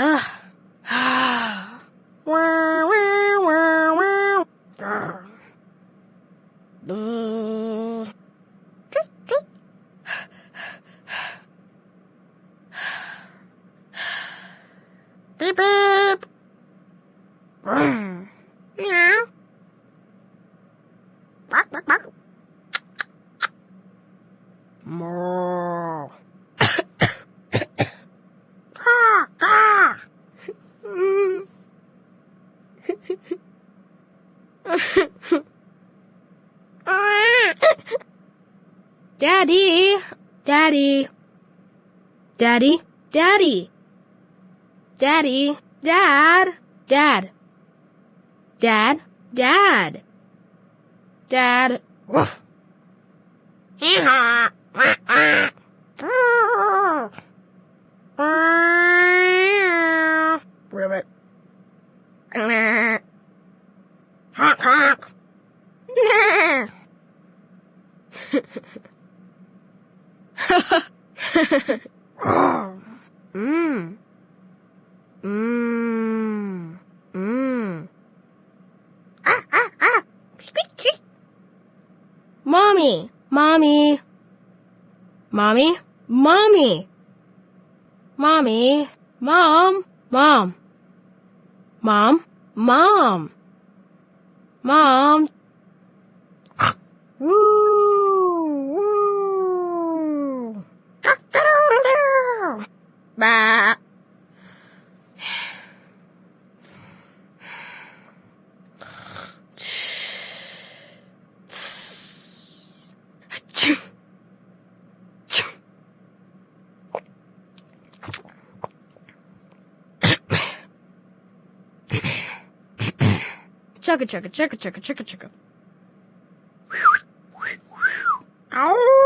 Ugh. Wah, wah, wah, wah. Grr. Bzzz. Beep beep. Vroom. Meow. Bark bark bark. Moo. Caw caw. Daddy, Daddy, Daddy, Daddy, Daddy, Dad, Dad, Dad, Dad, Dad. Woof. Hee-haw. Wah, wah. Ribbit. Honk honk. Mmm. Mmm. Mmm. Ah, ah, ah. Squeaky. Mommy. Mommy. Mommy. Mommy. Mommy. Mom. Mom. Mom. Mom. Mom. Woo. Woo. Bah. Chugga chugga chugga chugga chugga chugga. Ow.